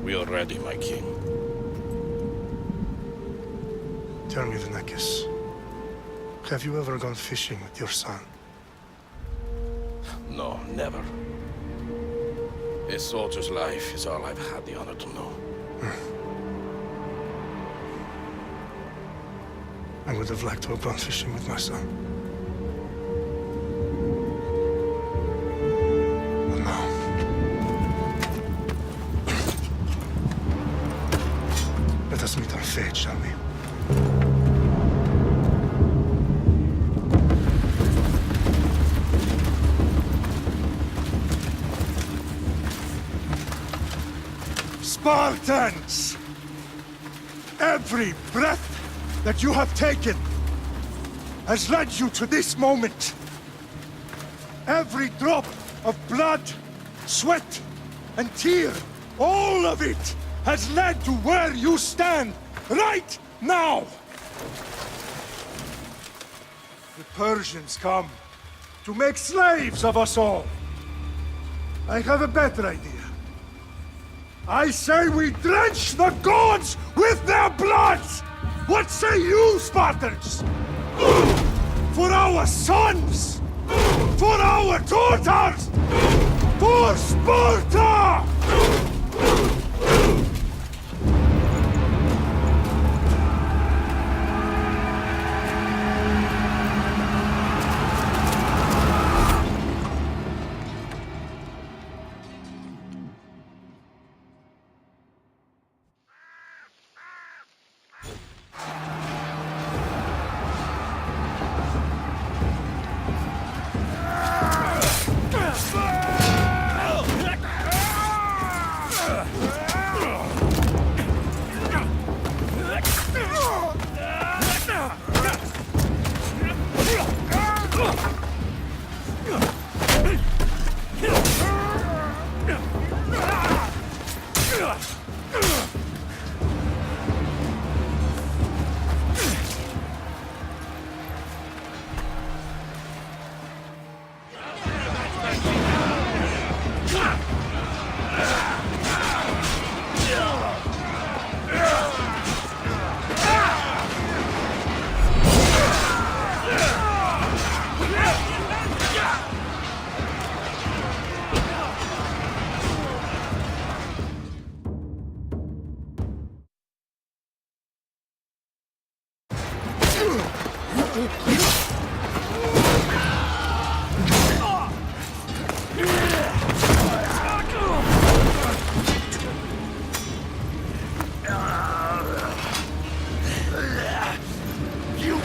We are ready, my king. Tell me, Vinakis, have you ever gone fishing with your son? No, never. A soldier's life is all I've had the honor to know. I would have liked to have gone fishing with my son. But no. Let us meet on fate, shall we? Spartans! Every breath that you have taken has led you to this moment. Every drop of blood, sweat, and tear, all of it has led to where you stand right now. The Persians come to make slaves of us all. I have a better idea. I say we drench the gods with their blood! What say you, Spartans? For our sons! For our daughters! For Sparta!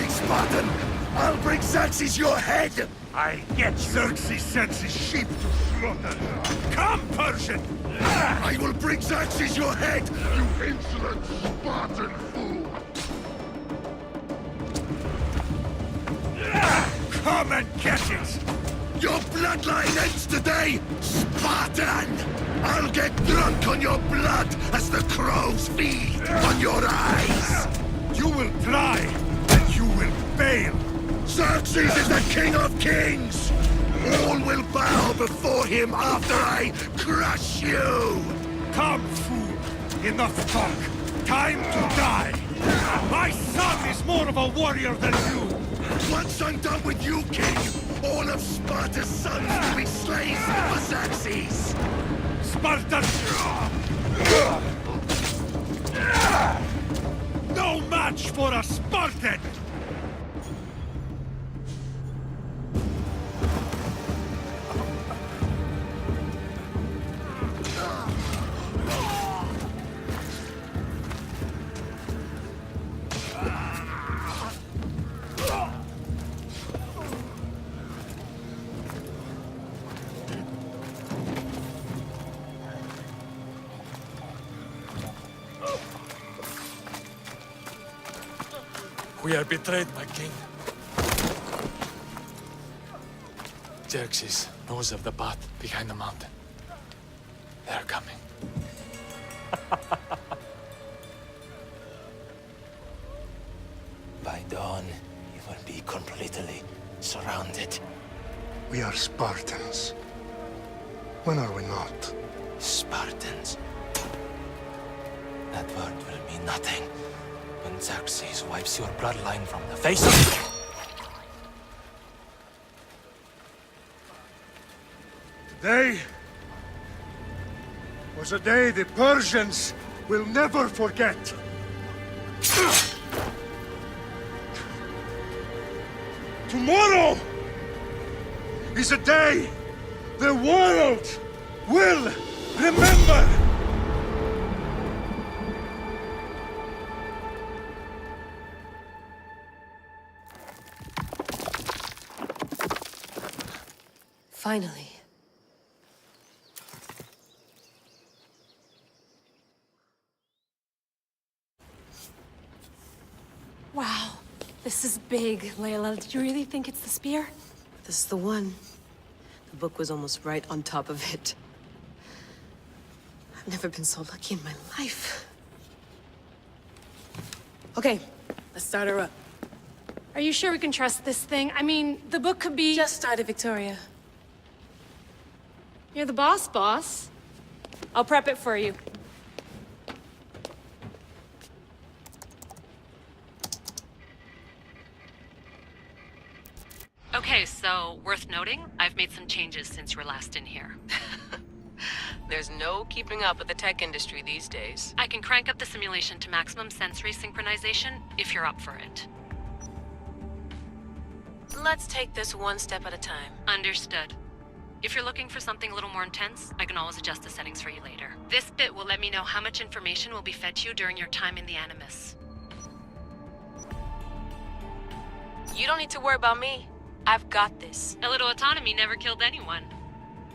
Spartan! I'll bring Xerxes your head! I get Xerxes sends his sheep to slaughter. Come, Persian! I will bring Xerxes your head, you insolent Spartan fool! Come and get it! Your bloodline ends today, Spartan! I'll get drunk on your blood as the crows feed on your eyes! You will try, and you will fail! Xerxes is the king of kings! All will bow before him after I crush you! Come, fool! Enough talk! Time to die! My son is more of a warrior than you! Once I'm done with you, king, all of Sparta's sons will be slaves for Xerxes! Spartan! No match for a Spartan! We are betrayed, my king. Xerxes knows of the path behind the mountain. They are coming. By dawn, you will be completely surrounded. We are Spartans. When are we not? Spartans. That word will mean nothing when Xerxes wipes your bloodline from the face of... Today was a day the Persians will never forget. Tomorrow is a day the world will remember. Finally. Wow, this is big, Layla. Did you really think it's the spear? This is the one. The book was almost right on top of it. I've never been so lucky in my life. Okay, let's start her up. Are you sure we can trust this thing? I mean, the book could be... Just started, Victoria. You're the boss. I'll prep it for you. Okay, so worth noting, I've made some changes since you were last in here. There's no keeping up with the tech industry these days. I can crank up the simulation to maximum sensory synchronization if you're up for it. Let's take this one step at a time. Understood. If you're looking for something a little more intense, I can always adjust the settings for you later. This bit will let me know how much information will be fed to you during your time in the Animus. You don't need to worry about me. I've got this. A little autonomy never killed anyone.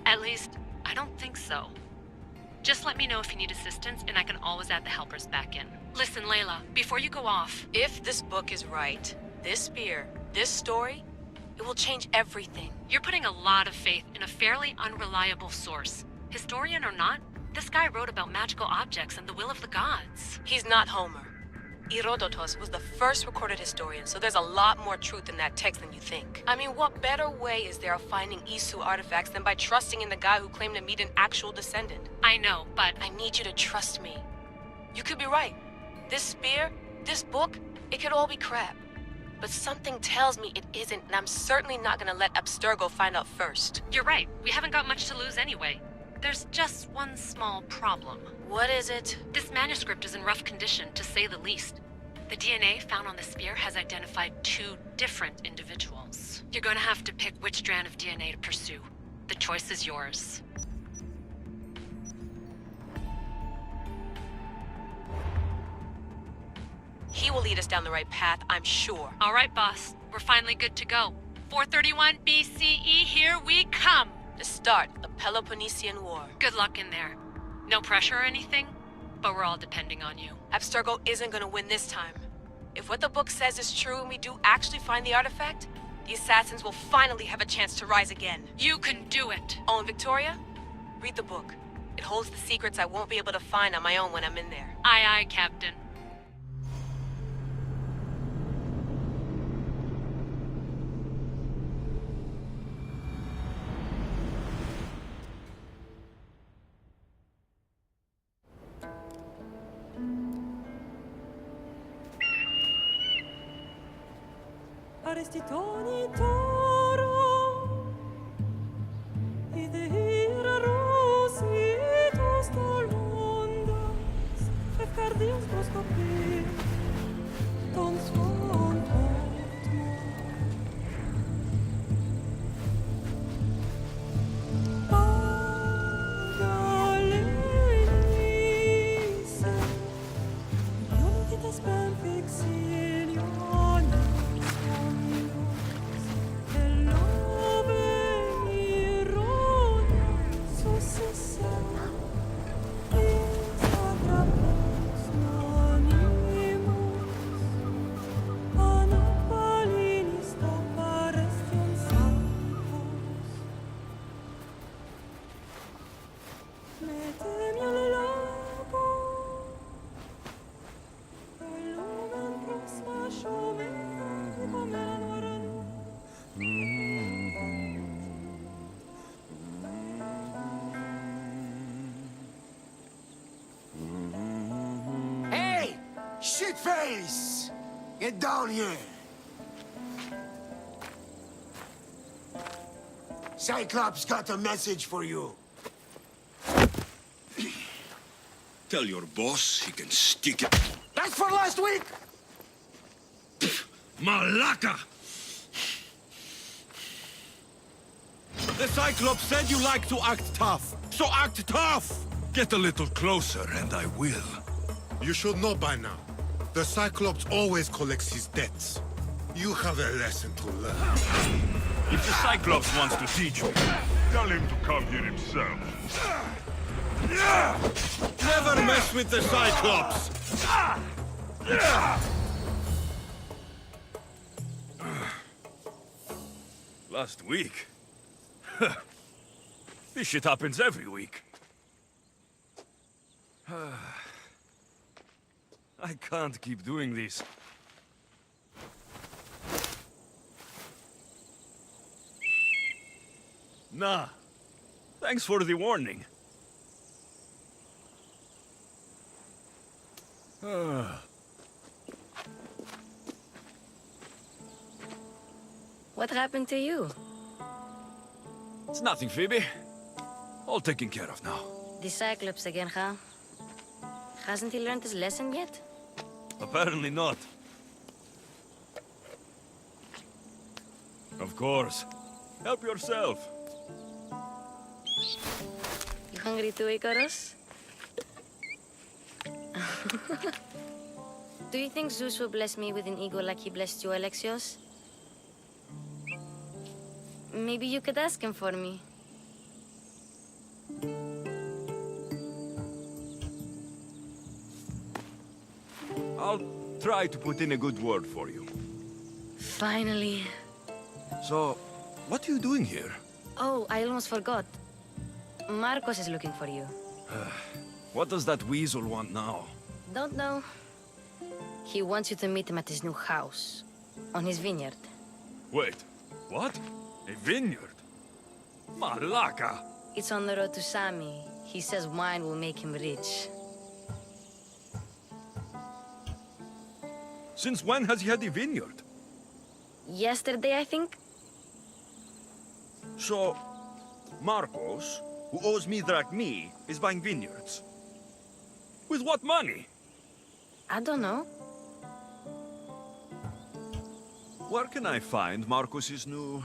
At least, I don't think so. Just let me know if you need assistance, and I can always add the helpers back in. Listen, Layla, before you go off... If this book is right, this spear, this story, it will change everything. You're putting a lot of faith in a fairly unreliable source. Historian or not, this guy wrote about magical objects and the will of the gods. He's not Homer. Herodotus was the first recorded historian, so there's a lot more truth in that text than you think. I mean, what better way is there of finding Isu artifacts than by trusting in the guy who claimed to meet an actual descendant? I know, but... I need you to trust me. You could be right. This spear, this book, it could all be crap. But something tells me it isn't, and I'm certainly not gonna let Abstergo find out first. You're right. We haven't got much to lose anyway. There's just one small problem. What is it? This manuscript is in rough condition, to say the least. The DNA found on the spear has identified 2 different individuals. You're gonna have to pick which strand of DNA to pursue. The choice is yours. He will lead us down the right path, I'm sure. All right, boss. We're finally good to go. 431 BCE, here we come! The start of the Peloponnesian War. Good luck in there. No pressure or anything, but we're all depending on you. Abstergo isn't gonna win this time. If what the book says is true and we do actually find the artifact, the assassins will finally have a chance to rise again. You can do it! Oh, and Victoria? Read the book. It holds the secrets I won't be able to find on my own when I'm in there. Aye, aye, Captain. Arrestitoni toro, idehira rositos dolondas, efcardios proscopir, ton son potmo. Pagalenice, unikitas ben fixilionis, shitface! Get down here! Cyclops got a message for you. Tell your boss he can stick it. That's for last week! Malaka! The Cyclops said you like to act tough, so act tough! Get a little closer and I will. You should know by now. The Cyclops always collects his debts. You have a lesson to learn. If the Cyclops wants to teach me, tell him to come here himself. Never mess with the Cyclops! Last week? This shit happens every week. I can't keep doing this. Nah. Thanks for the warning. What happened to you? It's nothing, Phoebe. All taken care of now. The Cyclops again, huh? Hasn't he learned his lesson yet? Apparently not. Of course. Help yourself. You hungry too, Icarus? Do you think Zeus will bless me with an ego like he blessed you, Alexios? Maybe you could ask him for me. I'll try to put in a good word for you. Finally. So, what are you doing here? Oh, I almost forgot. Marcos is looking for you. What does that weasel want now? Don't know. He wants you to meet him at his new house. On his vineyard. Wait, what? A vineyard? Malaka! It's on the road to Sami. He says wine will make him rich. Since when has he had a vineyard? Yesterday, I think? So, Marcos, who owes me drachmi, is buying vineyards. With what money? I don't know. Where can I find Marcos's new,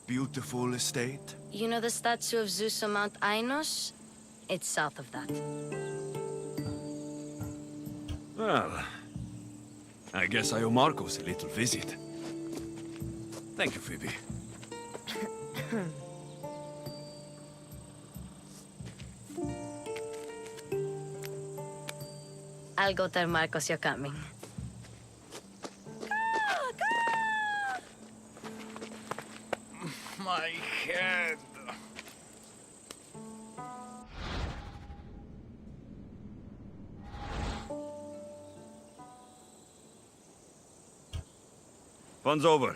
beautiful estate? You know the statue of Zeus on Mount Ainos? It's south of that. Well, I guess I owe Marcos a little visit. Thank you, Phoebe. I'll go tell Marcos you're coming. My head. Fun's over.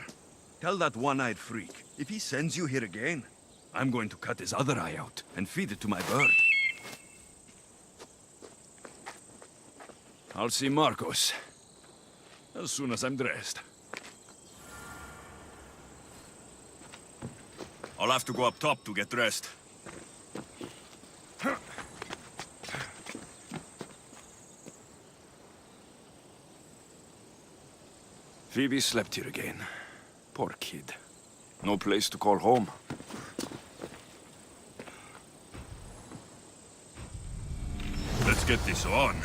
Tell that one-eyed freak, if he sends you here again, I'm going to cut his other eye out and feed it to my bird. I'll see Marcos as soon as I'm dressed. I'll have to go up top to get dressed. Phoebe slept here again. Poor kid. No place to call home. Let's get this on.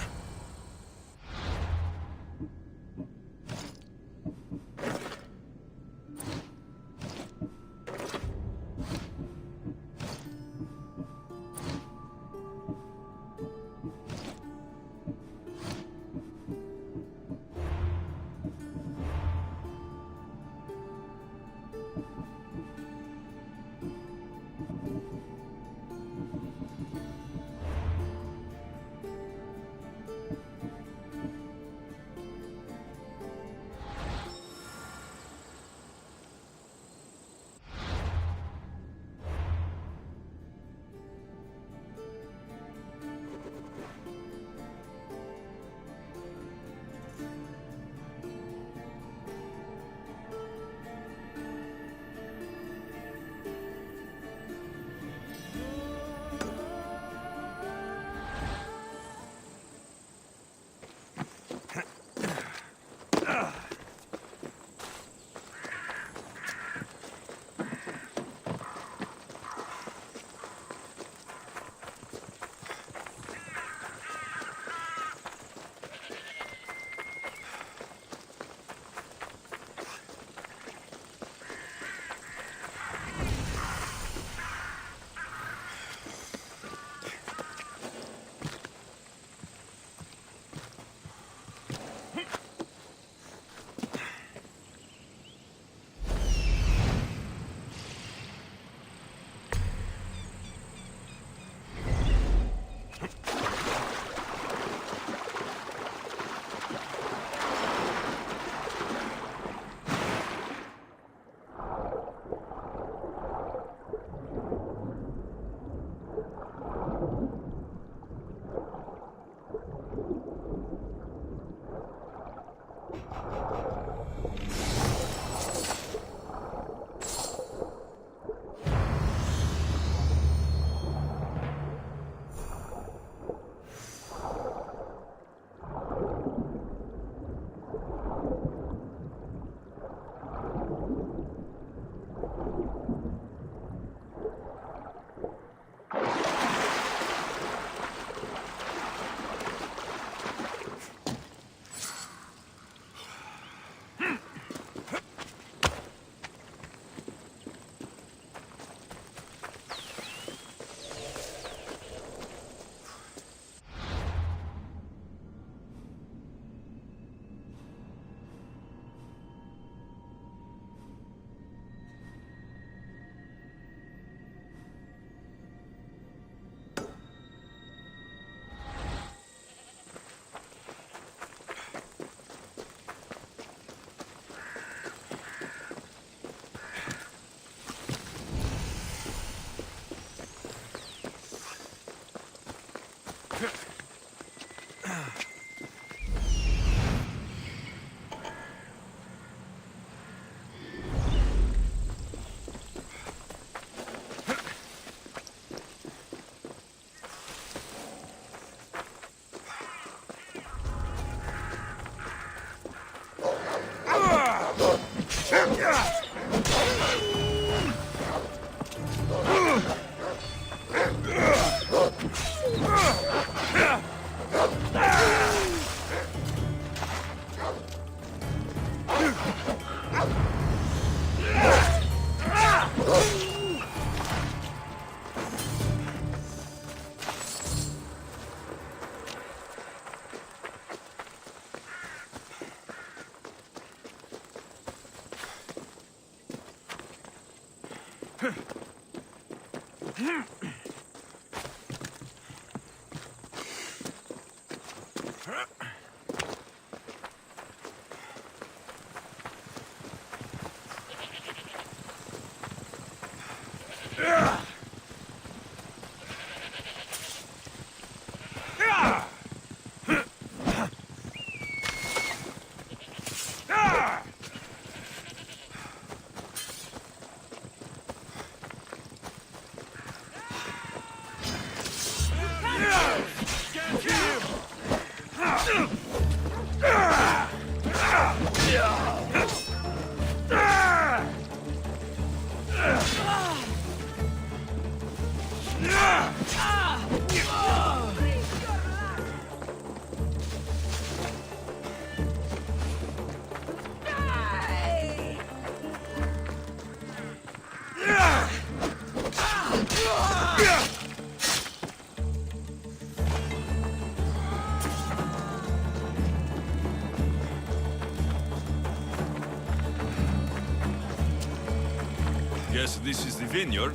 Guess this is the vineyard.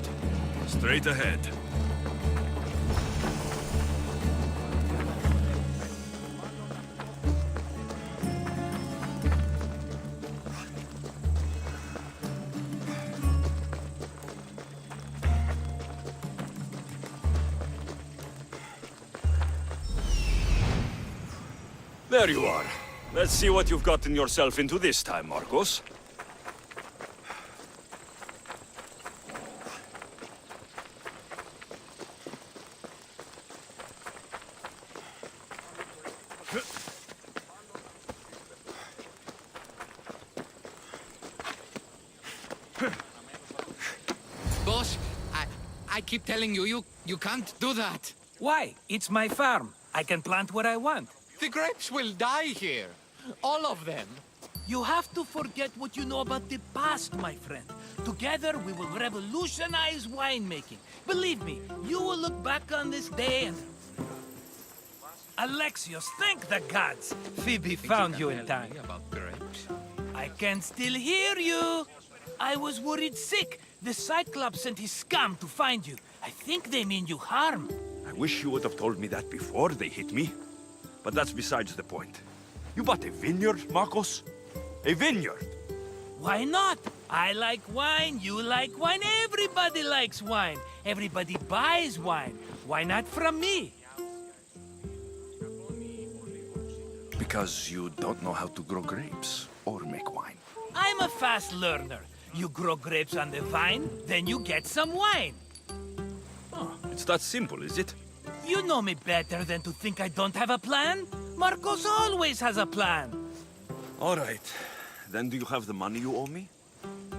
Straight ahead. There you are. Let's see what you've gotten yourself into this time, Marcos. Boss, I keep telling you, you can't do that. Why? It's my farm. I can plant what I want. The grapes will die here. All of them. You have to forget what you know about the past, my friend. Together, we will revolutionize winemaking. Believe me, you will look back on this day and... Alexios, thank the gods! Phoebe found you in time. About grapes? I can still hear you! I was worried sick. The Cyclops sent his scum to find you. I think they mean you harm. I wish you would have told me that before they hit me. But that's besides the point. You bought a vineyard, Marcos? A vineyard? Why not? I like wine, you like wine, everybody likes wine. Everybody buys wine. Why not from me? Because you don't know how to grow grapes or make wine. I'm a fast learner. You grow grapes on the vine, then you get some wine. Oh, it's that simple, is it? You know me better than to think I don't have a plan. Marcos always has a plan. All right. Then do you have the money you owe me?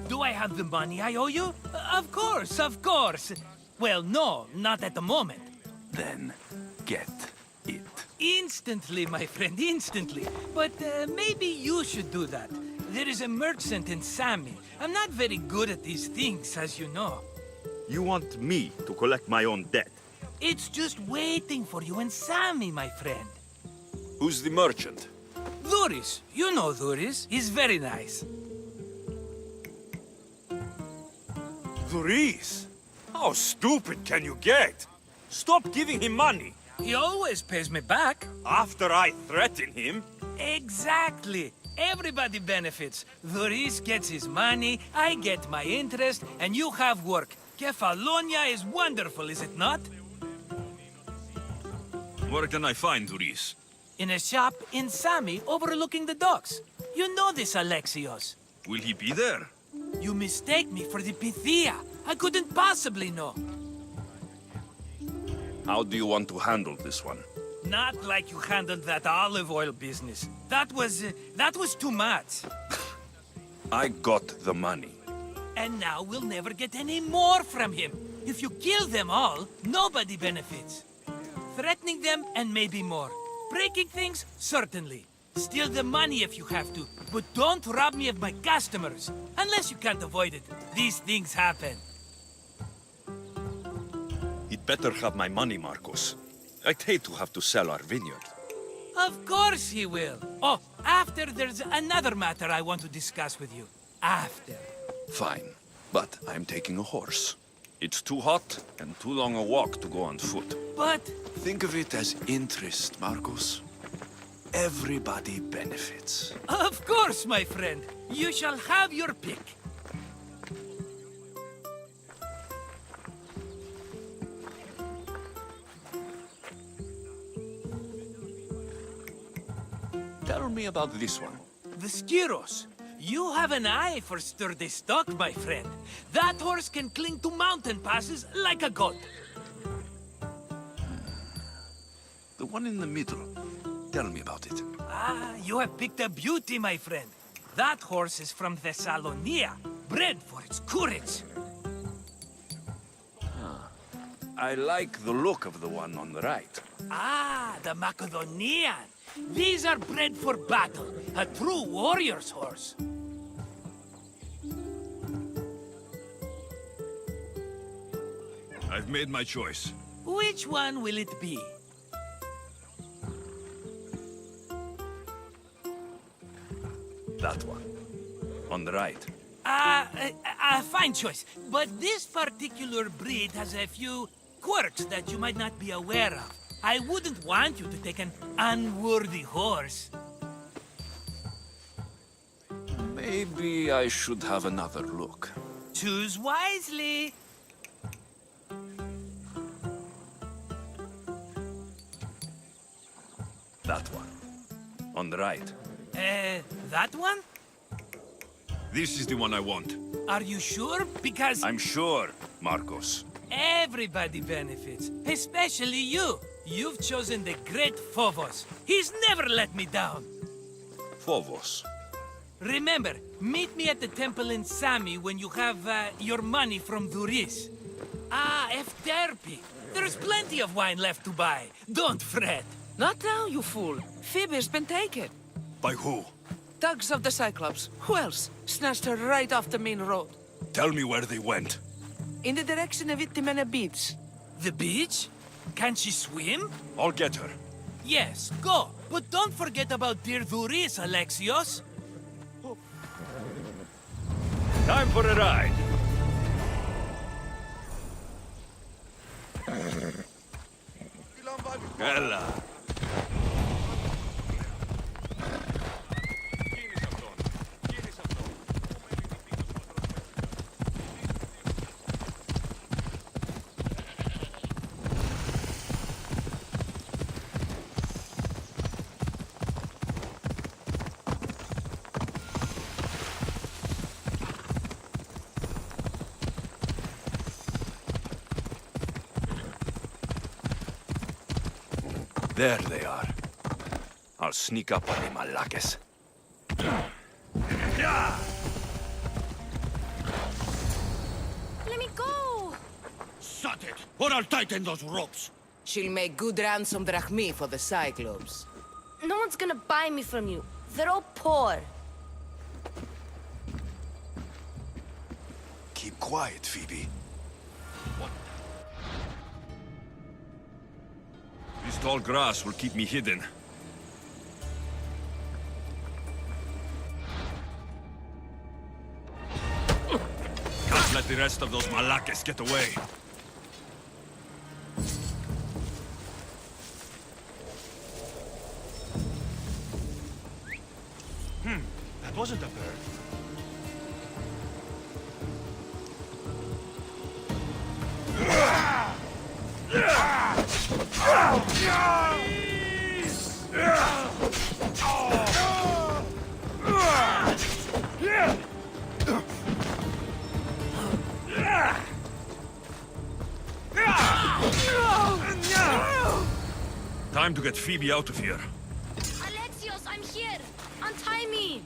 Do I have the money I owe you? Of course, of course. Well, no, not at the moment. Then get it. Instantly, my friend, instantly. But maybe you should do that. There is a merchant in Sammy. I'm not very good at these things, as you know. You want me to collect my own debt? It's just waiting for you in Sammy, my friend. Who's the merchant? Dhuris. You know Dhuris. He's very nice. Dhuris? How stupid can you get? Stop giving him money. He always pays me back. After I threaten him? Exactly. Everybody benefits. Dhuris gets his money, I get my interest, and you have work. Kefalonia is wonderful, is it not? Where can I find Duris? In a shop in Sami overlooking the docks. You know this, Alexios. Will he be there? You mistake me for the Pythia. I couldn't possibly know. How do you want to handle this one? Not like you handled that olive oil business. That was too much. I got the money. And now we'll never get any more from him. If you kill them all, nobody benefits. Threatening them and maybe more. Breaking things, certainly. Steal the money if you have to, but don't rob me of my customers. Unless you can't avoid it. These things happen. He'd better have my money, Marcos. I'd hate to have to sell our vineyard. Of course he will. Oh, after there's another matter I want to discuss with you. After. Fine, but I'm taking a horse. It's too hot and too long a walk to go on foot. But... Think of it as interest, Marcos. Everybody benefits. Of course, my friend. You shall have your pick. Tell me about this one. The Skiros. You have an eye for sturdy stock, my friend. That horse can cling to mountain passes like a goat. The one in the middle. Tell me about it. Ah, you have picked a beauty, my friend. That horse is from Thessalonia, bred for its courage. I like the look of the one on the right. Ah, the Macedonian. These are bred for battle, a true warrior's horse. I've made my choice. Which one will it be? That one. On the right. Fine choice. But this particular breed has a few quirks that you might not be aware of. I wouldn't want you to take an unworthy horse. Maybe I should have another look. Choose wisely. That one. On the right. That one? This is the one I want. Are you sure? Because... I'm sure, Marcos. Everybody benefits, especially you. You've chosen the great Phobos. He's never let me down. Phobos. Remember, meet me at the temple in Sami when you have your money from Duris. Ah, Efterpi. There's plenty of wine left to buy. Don't fret. Not now, you fool. Phoebe's been taken. By who? Thugs of the Cyclops. Who else? Snatched her right off the main road. Tell me where they went. In the direction of Itimena Beach. The beach? Can she swim? I'll get her. Yes, go. But don't forget about dear Duris, Alexios. Time for a ride. Ella. There they are. I'll sneak up on them, Malakes. Let me go! Shut it, or I'll tighten those ropes. She'll make good ransom drachmi for the Cyclops. No one's gonna buy me from you. They're all poor. Keep quiet, Phoebe. This tall grass will keep me hidden. Can't let the rest of those Malakes get away. That wasn't a bird. Time to get Phoebe out of here. Alexios, I'm here! Untie me!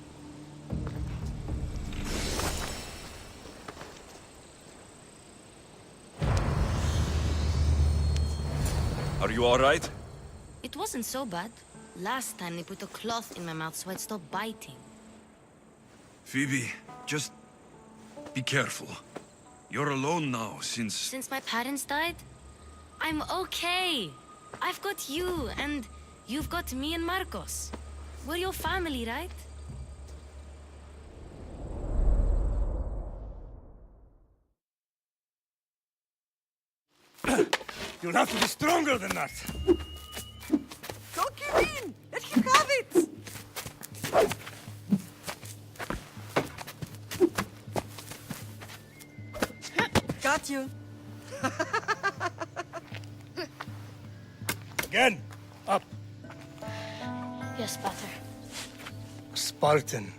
Are you all right? It wasn't so bad. Last time they put a cloth in my mouth so I'd stop biting. Phoebe, just be careful. You're alone now since... Since my parents died? I'm okay. I've got you, and you've got me and Marcos. We're your family, right? You'll have to be stronger than that. Don't give in! Let him have it! Got you. Again, up. Yes, Pater. A Spartan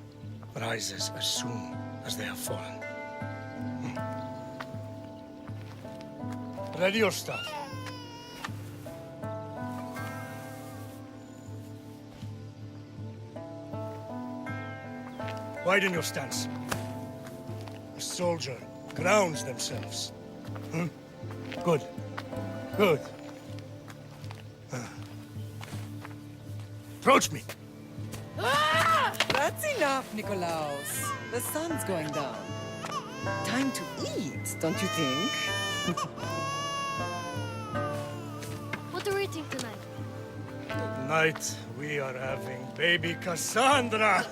rises as soon as they have fallen. Ready your stuff. Widen your stance. A soldier grounds themselves. Good. Good. Approach me. That's enough, Nikolaos. The sun's going down. Time to eat, don't you think? What are we eating tonight? Tonight, we are having baby Cassandra.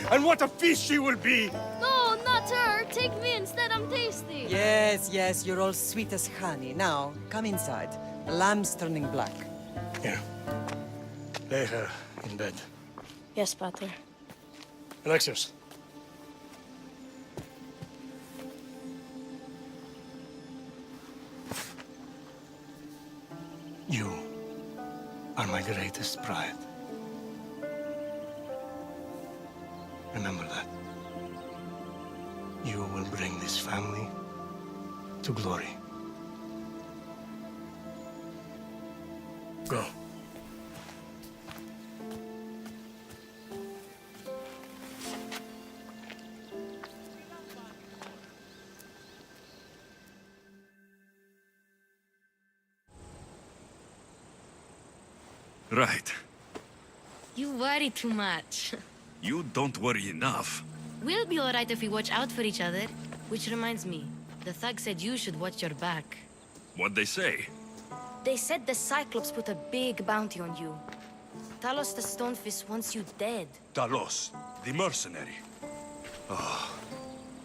And what a feast she will be! No, not her! Take me instead, I'm tasty! Yes, yes, you're all sweet as honey. Now, come inside. The lamb's turning black. Here. Lay her in bed. Yes, Pater. Alexios. You are my greatest pride. Remember that. You will bring this family to glory. Go. Right. You worry too much. You don't worry enough. We'll be alright if we watch out for each other. Which reminds me, the thug said you should watch your back. What'd they say? They said the Cyclops put a big bounty on you. Talos the Stonefist wants you dead. Talos, the mercenary. Oh,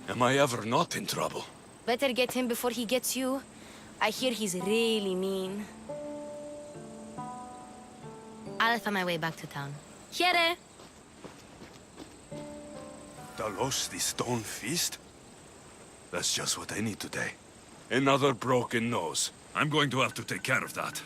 am I ever not in trouble? Better get him before he gets you. I hear he's really mean. I'll find my way back to town. Here! Talos, the Stone Fist? That's just what I need today. Another broken nose. I'm going to have to take care of that.